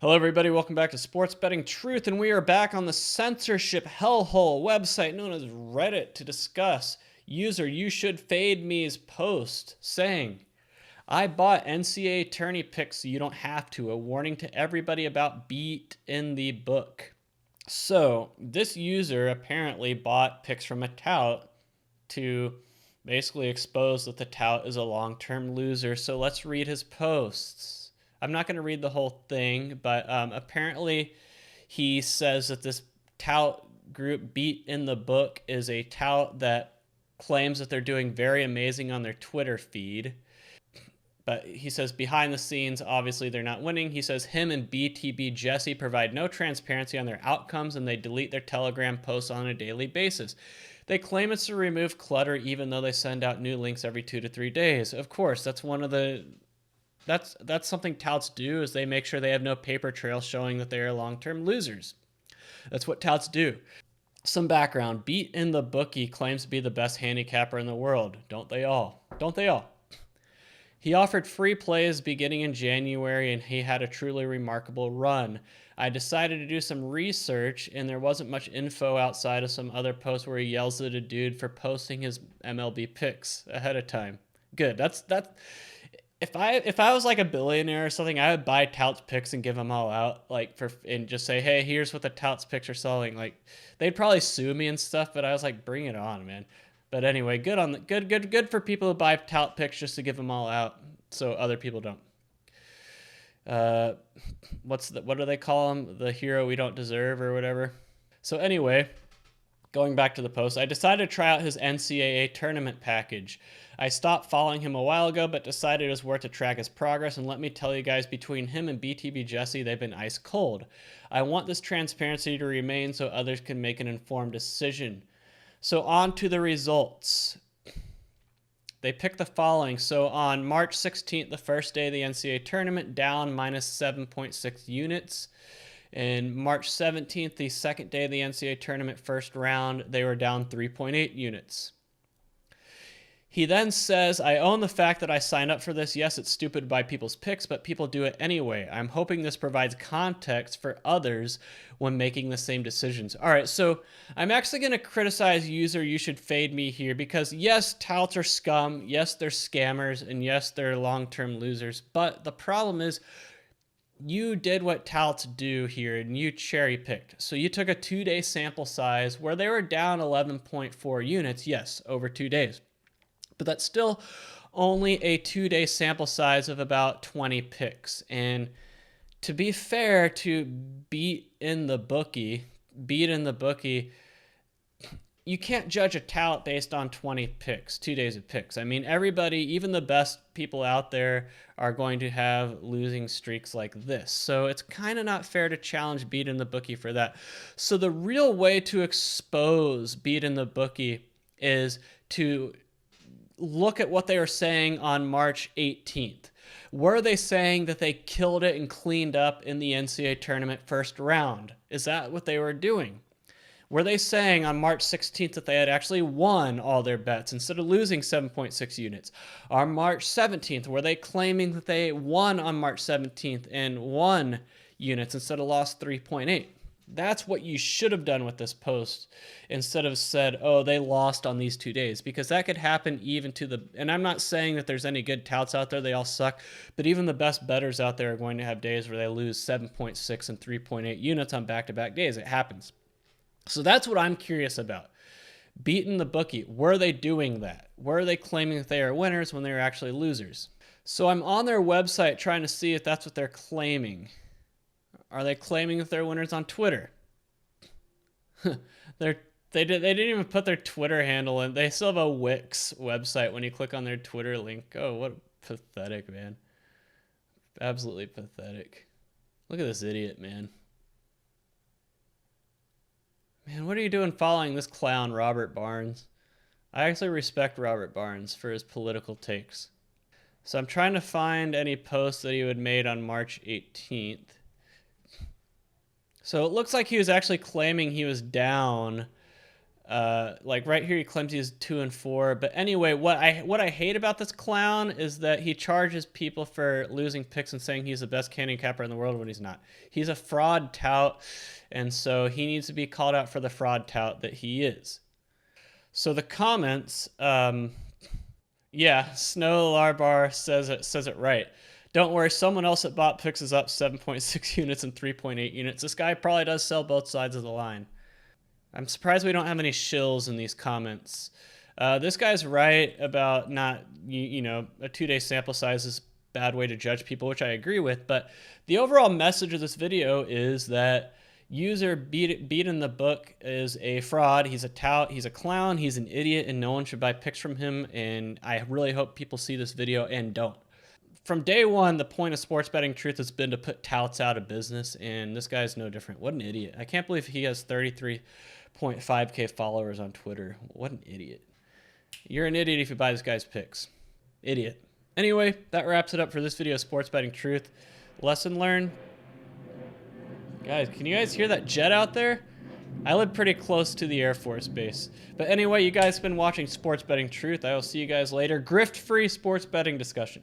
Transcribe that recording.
Hello, everybody. Welcome back to Sports Betting Truth, and we are back on the censorship hellhole website known as Reddit to discuss user You Should Fade Me's post saying, I bought NCAA tourney picks so you don't have to. A warning to everybody about beat in the book. So this user apparently bought picks from a tout to basically expose that the tout is a long-term loser. So let's read his posts. I'm not going to read the whole thing, but apparently he says that this tout group Beat in the Book is a tout that claims that they're doing very amazing on their Twitter feed. But he says behind the scenes, obviously they're not winning. He says him and BTB Jesse provide no transparency on their outcomes and they delete their Telegram posts on a daily basis. They claim it's to remove clutter even though they send out new links every 2 to 3 days. Of course, that's one of the... That's something touts do, is they make sure they have no paper trail showing that they are long-term losers. That's what touts do. Some background. Beat in the Bookie claims to be the best handicapper in the world. Don't they all? Don't they all? He offered free plays beginning in January, and he had a truly remarkable run. I decided to do some research, and there wasn't much info outside of some other posts where he yells at a dude for posting his MLB picks ahead of time. Good. That's if I was like a billionaire or something, I would buy touts picks and give them all out, and just say, hey, here's what the touts picks are selling. Like, they'd probably sue me and stuff, but I was like, bring it on, man. But anyway, good for people who buy tout picks just to give them all out, so other people don't. What do they call them? The hero we don't deserve or whatever. So anyway, going back to the post, I decided to try out his NCAA tournament package. I stopped following him a while ago, but decided it was worth to track his progress, and let me tell you guys, between him and BTB Jesse, they've been ice cold. I want this transparency to remain so others can make an informed decision. So on to the results. They picked the following. So on March 16th, the first day of the NCAA tournament, down minus 7.6 units. And March 17th, the second day of the NCAA tournament, first round, they were down 3.8 units. He then says, I own the fact that I signed up for this. Yes, it's stupid to buy people's picks, but people do it anyway. I'm hoping this provides context for others when making the same decisions. All right, so I'm actually going to criticize user You Should Fade Me here because, yes, touts are scum. Yes, they're scammers. And yes, they're long-term losers. But the problem is you did what touts do here and you cherry-picked. So you took a 2-day sample size where they were down 11.4 units, yes, over 2 days. But that's still only a 2-day sample size of about 20 picks. And to be fair to Beat in the Bookie, you can't judge a tout based on 20 picks, 2 days of picks. I mean, everybody, even the best people out there, are going to have losing streaks like this. So it's kind of not fair to challenge Beat in the Bookie for that. So the real way to expose Beat in the Bookie is to look at what they were saying on March 18th. Were they saying that they killed it and cleaned up in the NCAA tournament first round? Is that what they were doing? Were they saying on March 16th that they had actually won all their bets instead of losing 7.6 units? On March 17th, were they claiming that they won on March 17th and won units instead of lost 3.8? That's what you should have done with this post instead of said, oh, they lost on these 2 days, because that could happen even to the, and I'm not saying that there's any good touts out there, they all suck, but even the best bettors out there are going to have days where they lose 7.6 and 3.8 units on back-to-back days. It happens. So that's what I'm curious about. Beat in the Bookie, were they doing that? Were they claiming that they are winners when they are actually losers? So I'm on their website trying to see if that's what they're claiming. Are they claiming that they're winners on Twitter? They didn't even put their Twitter handle in. They still have a Wix website when you click on their Twitter link. Oh, what pathetic, man. Absolutely pathetic. Look at this idiot, man. Man, what are you doing following this clown, Robert Barnes? I actually respect Robert Barnes for his political takes. So I'm trying to find any posts that he had made on March 18th. So it looks like he was actually claiming he was down Like right here, he claims he's 2-4. But anyway, what I hate about this clown is that he charges people for losing picks and saying he's the best handicapper in the world when he's not. He's a fraud tout, and so he needs to be called out for the fraud tout that he is. So the comments, yeah, Snow Larbar says it right. Don't worry, someone else at Bot Picks is up 7.6 units and 3.8 units. This guy probably does sell both sides of the line. I'm surprised we don't have any shills in these comments. This guy's right about not, you know, a 2-day sample size is a bad way to judge people, which I agree with. But the overall message of this video is that user BeatinTheBook is a fraud. He's a tout. He's a clown. He's an idiot, and no one should buy picks from him. And I really hope people see this video and don't. From day one, the point of Sports Betting Truth has been to put touts out of business, and this guy's no different. What an idiot. I can't believe he has 33.5K followers on Twitter. What an idiot. You're an idiot if you buy this guy's picks. Idiot. Anyway, that wraps it up for this video of Sports Betting Truth. Lesson learned. Guys, can you guys hear that jet out there? I live pretty close to the Air Force Base. But anyway, you guys have been watching Sports Betting Truth. I will see you guys later. Grift-free sports betting discussion.